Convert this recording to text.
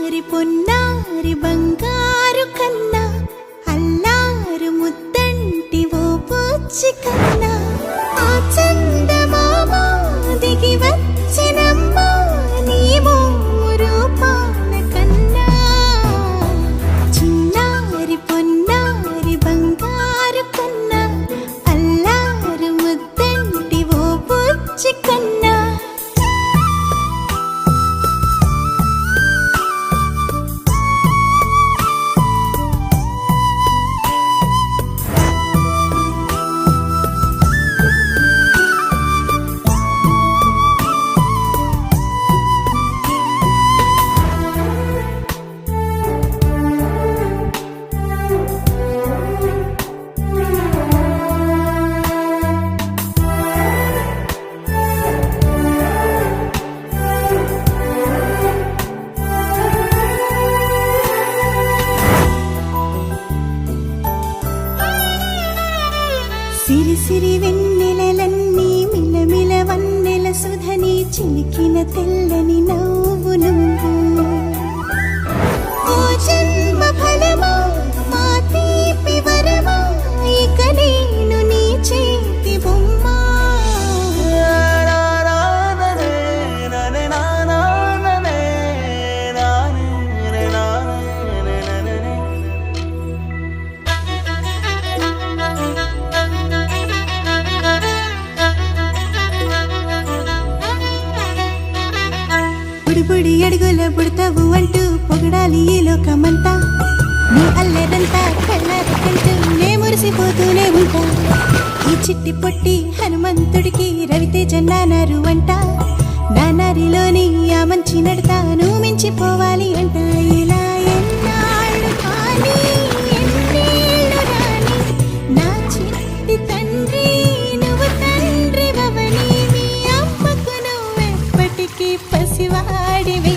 చిన్నారి పొన్నారి బంగారు కన్నా అల్లారు ముద్దంటి ఓ పూచి కన్నా ఆ చందమామ దిగి వచ్చినమ్మా నీ మోము రూపాన కన్నా చిన్నారి పొన్నారి బంగారు కన్నా అల్లారు ముద్దంటి ఓ పూచి కన్నా సిరి సిరి వెన్నెలలన్నీ మిలమిల వన్నెల సుధని చిలికిన తెల్లని నవ్వు నువ్వు ఓ జన్మ ఫలమా మా తీపి వరమా ఇక నేను నీ చేతి బొమ్మ బుడి అడుగుల బుడతావు అంటూ పొగడాలి ఈ లోకమంతా నీ అల్లెదంతా కళ్ళకంటూ నే మురిసిపోతూనే ఉంటా ఈ చిట్టి పొట్టి హనుమంతుడికి రవితేజ నానారు అంట నానారిలోని ఆ మంచి నడతాను మించిపోవాలి అంట ఇలా ఎన్నాళ్ళు కానీ ఎన్నేళ్ళు రాని నా చిట్టి తండ్రి నువ్వు తండ్రి వవని మీ అమ్మకు నువ్వెప్పటికీ పసివాడివి